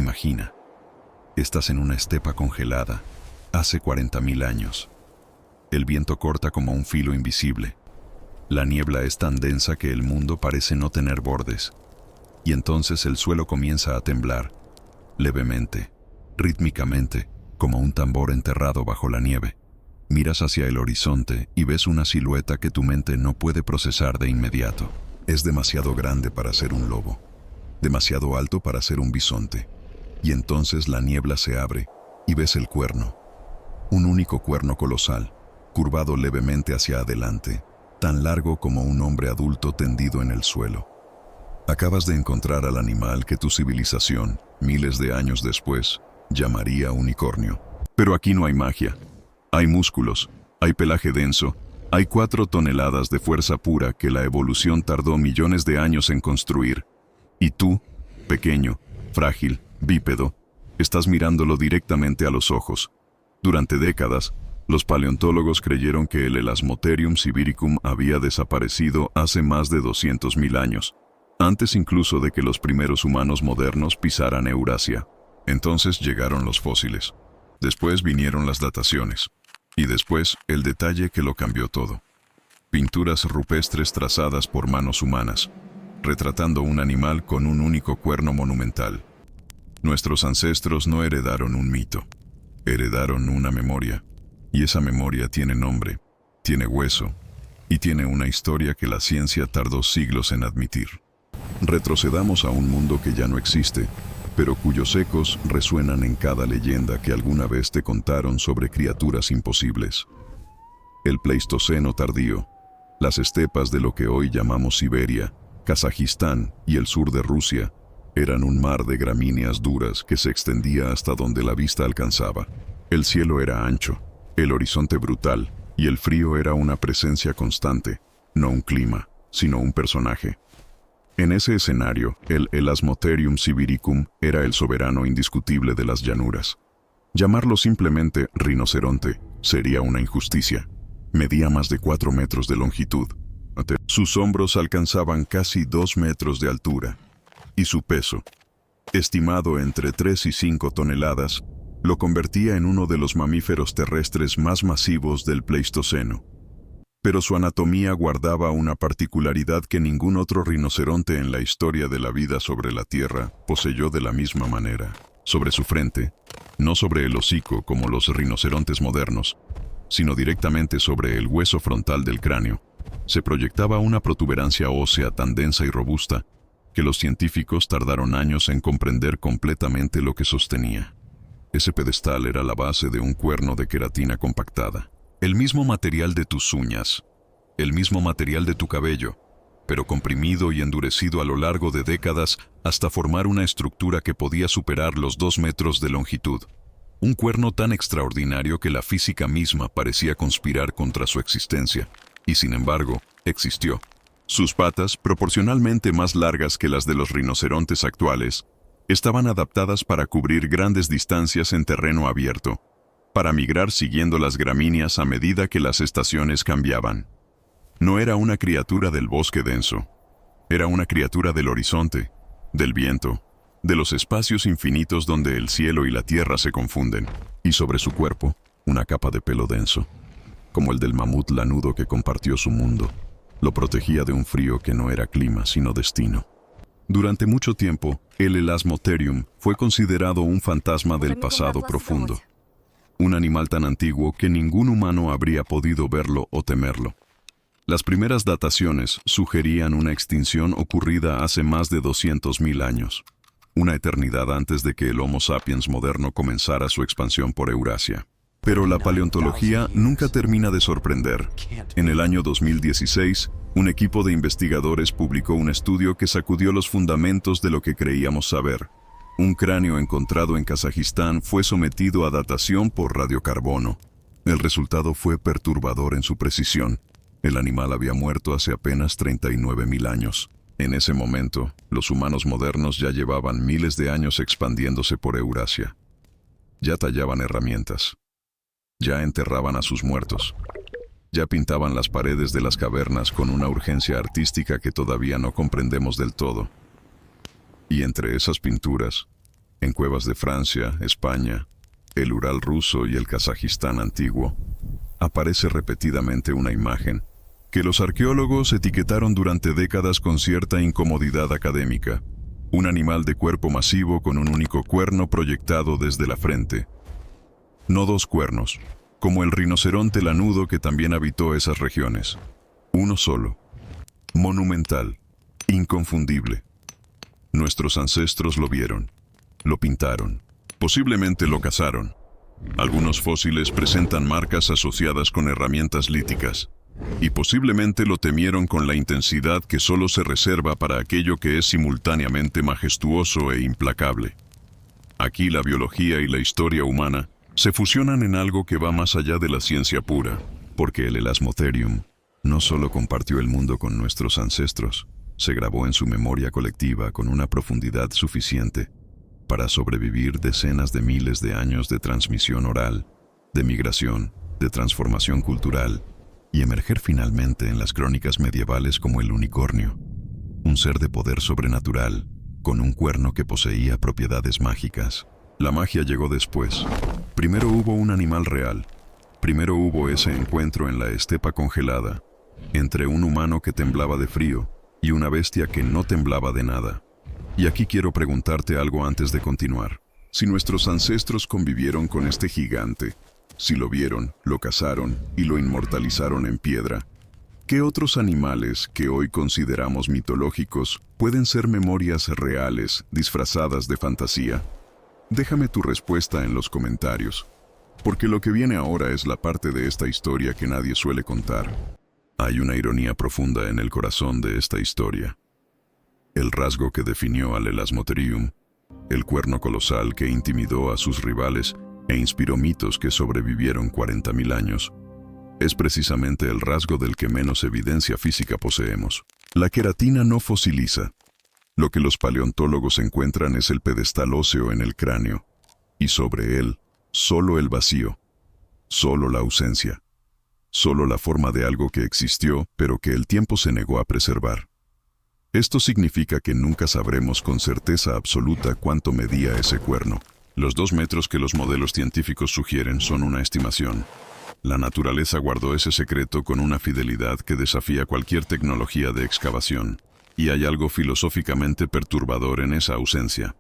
Imagina, estás en una estepa congelada, hace 40.000 años. El viento corta como un filo invisible. La niebla es tan densa que el mundo parece no tener bordes. Y entonces el suelo comienza a temblar, levemente, rítmicamente, como un tambor enterrado bajo la nieve. Miras hacia el horizonte y ves una silueta que tu mente no puede procesar de inmediato. Es demasiado grande para ser un lobo, demasiado alto para ser un bisonte. Y entonces la niebla se abre y ves el cuerno. Un único cuerno colosal, curvado levemente hacia adelante, tan largo como un hombre adulto tendido en el suelo. Acabas de encontrar al animal que tu civilización, miles de años después, llamaría unicornio. Pero aquí no hay magia. Hay músculos, hay pelaje denso, hay 4 toneladas de fuerza pura que la evolución tardó millones de años en construir. Y tú, pequeño, frágil, bípedo, estás mirándolo directamente a los ojos. Durante décadas, los paleontólogos creyeron que el Elasmotherium sibiricum había desaparecido hace más de 200.000 años, antes incluso de que los primeros humanos modernos pisaran Eurasia. Entonces llegaron los fósiles. Después vinieron las dataciones. Y después, el detalle que lo cambió todo. Pinturas rupestres trazadas por manos humanas, retratando un animal con un único cuerno monumental. Nuestros ancestros no heredaron un mito, heredaron una memoria. Y esa memoria tiene nombre, tiene hueso, y tiene una historia que la ciencia tardó siglos en admitir. Retrocedamos a un mundo que ya no existe, pero cuyos ecos resuenan en cada leyenda que alguna vez te contaron sobre criaturas imposibles. El Pleistoceno tardío, las estepas de lo que hoy llamamos Siberia, Kazajistán y el sur de Rusia, eran un mar de gramíneas duras que se extendía hasta donde la vista alcanzaba. El cielo era ancho, el horizonte brutal, y el frío era una presencia constante, no un clima, sino un personaje. En ese escenario, el Elasmotherium sibiricum era el soberano indiscutible de las llanuras. Llamarlo simplemente rinoceronte sería una injusticia. Medía más de 4 metros de longitud. Sus hombros alcanzaban casi 2 metros de altura. Y su peso, estimado entre 3 y 5 toneladas, lo convertía en uno de los mamíferos terrestres más masivos del Pleistoceno. Pero su anatomía guardaba una particularidad que ningún otro rinoceronte en la historia de la vida sobre la Tierra poseyó de la misma manera. Sobre su frente, no sobre el hocico como los rinocerontes modernos, sino directamente sobre el hueso frontal del cráneo, se proyectaba una protuberancia ósea tan densa y robusta que los científicos tardaron años en comprender completamente lo que sostenía. Ese pedestal era la base de un cuerno de queratina compactada. El mismo material de tus uñas, el mismo material de tu cabello, pero comprimido y endurecido a lo largo de décadas hasta formar una estructura que podía superar los 2 metros de longitud. Un cuerno tan extraordinario que la física misma parecía conspirar contra su existencia, y sin embargo, existió. Sus patas, proporcionalmente más largas que las de los rinocerontes actuales, estaban adaptadas para cubrir grandes distancias en terreno abierto, para migrar siguiendo las gramíneas a medida que las estaciones cambiaban. No era una criatura del bosque denso, era una criatura del horizonte, del viento, de los espacios infinitos donde el cielo y la tierra se confunden, y sobre su cuerpo, una capa de pelo denso, como el del mamut lanudo que compartió su mundo, lo protegía de un frío que no era clima sino destino. Durante mucho tiempo, el Elasmotherium fue considerado un fantasma del pasado profundo. Un animal tan antiguo que ningún humano habría podido verlo o temerlo. Las primeras dataciones sugerían una extinción ocurrida hace más de 200.000 años, una eternidad antes de que el Homo sapiens moderno comenzara su expansión por Eurasia. Pero la paleontología nunca termina de sorprender. En el año 2016, un equipo de investigadores publicó un estudio que sacudió los fundamentos de lo que creíamos saber. Un cráneo encontrado en Kazajistán fue sometido a datación por radiocarbono. El resultado fue perturbador en su precisión. El animal había muerto hace apenas 39.000 años. En ese momento, los humanos modernos ya llevaban miles de años expandiéndose por Eurasia. Ya tallaban herramientas. Ya enterraban a sus muertos. Ya pintaban las paredes de las cavernas con una urgencia artística que todavía no comprendemos del todo. Y entre esas pinturas, En cuevas de Francia, España, el Ural ruso y el Kazajistán antiguo, aparece repetidamente una imagen que los arqueólogos etiquetaron durante décadas con cierta incomodidad académica. Un animal de cuerpo masivo con un único cuerno proyectado desde la frente. No dos cuernos, como el rinoceronte lanudo que también habitó esas regiones. Uno solo. Monumental, inconfundible. Nuestros ancestros lo vieron, lo pintaron, posiblemente lo cazaron. Algunos fósiles presentan marcas asociadas con herramientas líticas, y posiblemente lo temieron con la intensidad que solo se reserva para aquello que es simultáneamente majestuoso e implacable. Aquí la biología y la historia humana se fusionan en algo que va más allá de la ciencia pura, porque el Elasmotherium no solo compartió el mundo con nuestros ancestros, se grabó en su memoria colectiva con una profundidad suficiente para sobrevivir decenas de miles de años de transmisión oral, de migración, de transformación cultural, y emerger finalmente en las crónicas medievales como el unicornio, un ser de poder sobrenatural, con un cuerno que poseía propiedades mágicas. La magia llegó después. Primero hubo un animal real. Primero hubo ese encuentro en la estepa congelada, entre un humano que temblaba de frío y una bestia que no temblaba de nada. Y aquí quiero preguntarte algo antes de continuar. Si nuestros ancestros convivieron con este gigante, si lo vieron, lo cazaron y lo inmortalizaron en piedra, ¿qué otros animales que hoy consideramos mitológicos pueden ser memorias reales disfrazadas de fantasía? Déjame tu respuesta en los comentarios, porque lo que viene ahora es la parte de esta historia que nadie suele contar. Hay una ironía profunda en el corazón de esta historia. El rasgo que definió al Elasmotherium, el cuerno colosal que intimidó a sus rivales e inspiró mitos que sobrevivieron 40.000 años, es precisamente el rasgo del que menos evidencia física poseemos. La queratina no fosiliza. Lo que los paleontólogos encuentran es el pedestal óseo en el cráneo, y sobre él, solo el vacío, solo la ausencia, solo la forma de algo que existió, pero que el tiempo se negó a preservar. Esto significa que nunca sabremos con certeza absoluta cuánto medía ese cuerno. Los 2 metros que los modelos científicos sugieren son una estimación. La naturaleza guardó ese secreto con una fidelidad que desafía cualquier tecnología de excavación. Y hay algo filosóficamente perturbador en esa ausencia.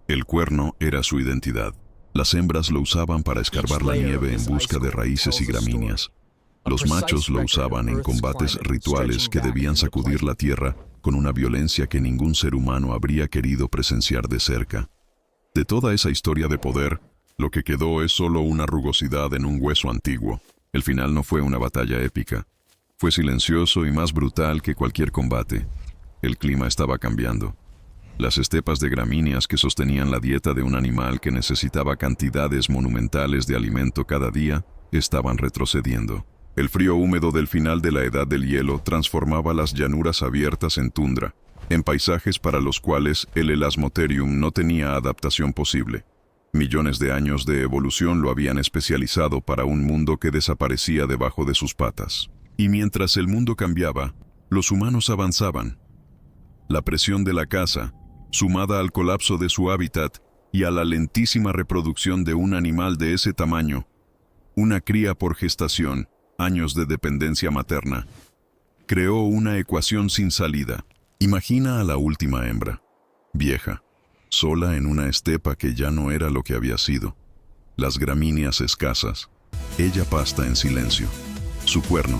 El cuerno era su identidad. Las hembras lo usaban para escarbar la nieve en busca de raíces y gramíneas. Los machos lo usaban en combates rituales que debían sacudir la tierra con una violencia que ningún ser humano habría querido presenciar de cerca. De toda esa historia de poder, lo que quedó es solo una rugosidad en un hueso antiguo. El final no fue una batalla épica. Fue silencioso y más brutal que cualquier combate. El clima estaba cambiando. Las estepas de gramíneas que sostenían la dieta de un animal que necesitaba cantidades monumentales de alimento cada día, estaban retrocediendo. El frío húmedo del final de la edad del hielo transformaba las llanuras abiertas en tundra, en paisajes para los cuales el Elasmotherium no tenía adaptación posible. Millones de años de evolución lo habían especializado para un mundo que desaparecía debajo de sus patas. Y mientras el mundo cambiaba, los humanos avanzaban. La presión de la caza, sumada al colapso de su hábitat y a la lentísima reproducción de un animal de ese tamaño, una cría por gestación, años de dependencia materna, creó una ecuación sin salida. Imagina a la última hembra, vieja, sola en una estepa que ya no era lo que había sido. Las gramíneas escasas, ella pasta en silencio. Su cuerno,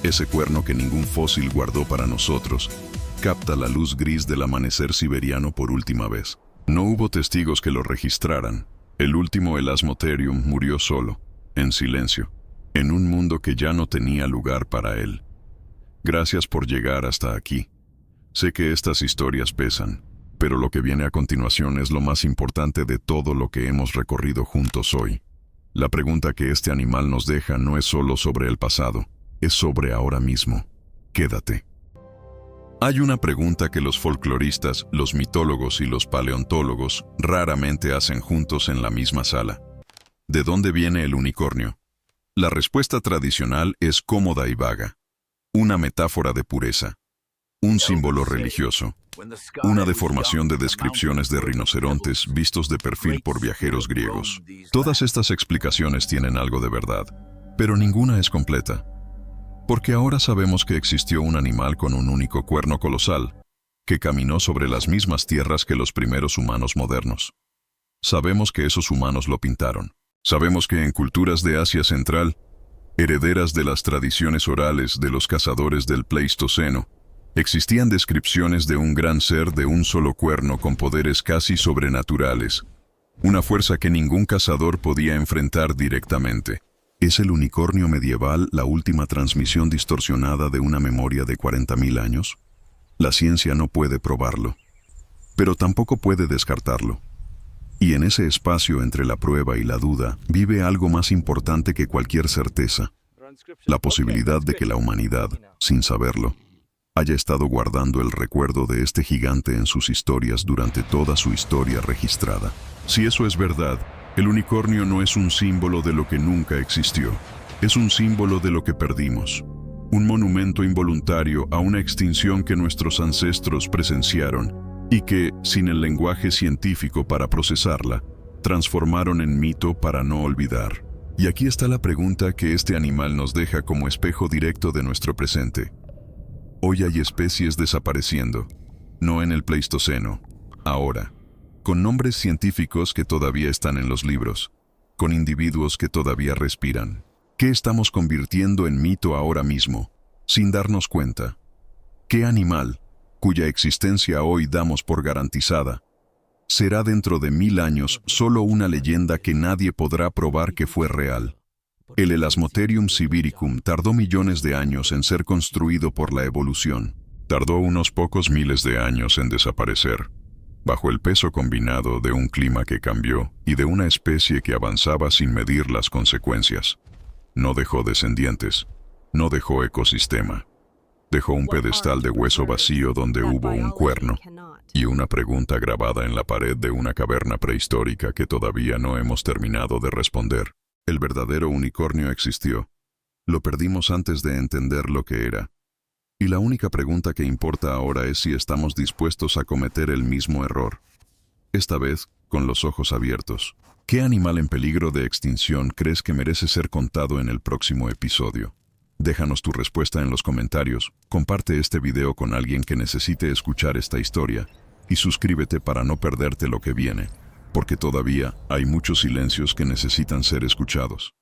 ese cuerno que ningún fósil guardó para nosotros, capta la luz gris del amanecer siberiano por última vez. No hubo testigos que lo registraran. El último Elasmotherium murió solo, en silencio, en un mundo que ya no tenía lugar para él. Gracias por llegar hasta aquí. Sé que estas historias pesan, pero lo que viene a continuación es lo más importante de todo lo que hemos recorrido juntos hoy. La pregunta que este animal nos deja no es solo sobre el pasado, es sobre ahora mismo. Quédate. Hay una pregunta que los folcloristas, los mitólogos y los paleontólogos raramente hacen juntos en la misma sala. ¿De dónde viene el unicornio? La respuesta tradicional es cómoda y vaga. Una metáfora de pureza. Un símbolo religioso. Una deformación de descripciones de rinocerontes vistos de perfil por viajeros griegos. Todas estas explicaciones tienen algo de verdad, pero ninguna es completa. Porque ahora sabemos que existió un animal con un único cuerno colosal, que caminó sobre las mismas tierras que los primeros humanos modernos. Sabemos que esos humanos lo pintaron. Sabemos que en culturas de Asia Central, herederas de las tradiciones orales de los cazadores del Pleistoceno, existían descripciones de un gran ser de un solo cuerno con poderes casi sobrenaturales, una fuerza que ningún cazador podía enfrentar directamente. ¿Es el unicornio medieval la última transmisión distorsionada de una memoria de 40.000 años? La ciencia no puede probarlo, pero tampoco puede descartarlo. Y en ese espacio entre la prueba y la duda vive algo más importante que cualquier certeza: la posibilidad de que la humanidad, sin saberlo, haya estado guardando el recuerdo de este gigante en sus historias durante toda su historia registrada. Si eso es verdad, el unicornio no es un símbolo de lo que nunca existió, es un símbolo de lo que perdimos. Un monumento involuntario a una extinción que nuestros ancestros presenciaron y que, sin el lenguaje científico para procesarla, transformaron en mito para no olvidar. Y aquí está la pregunta que este animal nos deja como espejo directo de nuestro presente. Hoy hay especies desapareciendo, no en el Pleistoceno, ahora, con nombres científicos que todavía están en los libros, con individuos que todavía respiran. ¿Qué estamos convirtiendo en mito ahora mismo, sin darnos cuenta? ¿Qué animal, cuya existencia hoy damos por garantizada, será dentro de 1000 años solo una leyenda que nadie podrá probar que fue real? El Elasmotherium sibiricum tardó millones de años en ser construido por la evolución. Tardó unos pocos miles de años en desaparecer, bajo el peso combinado de un clima que cambió y de una especie que avanzaba sin medir las consecuencias. No dejó descendientes, no dejó ecosistema. Dejó un pedestal de hueso vacío donde hubo un cuerno y una pregunta grabada en la pared de una caverna prehistórica que todavía no hemos terminado de responder. El verdadero unicornio existió. Lo perdimos antes de entender lo que era. Y la única pregunta que importa ahora es si estamos dispuestos a cometer el mismo error. Esta vez, con los ojos abiertos. ¿Qué animal en peligro de extinción crees que merece ser contado en el próximo episodio? Déjanos tu respuesta en los comentarios, comparte este video con alguien que necesite escuchar esta historia y suscríbete para no perderte lo que viene, porque todavía hay muchos silencios que necesitan ser escuchados.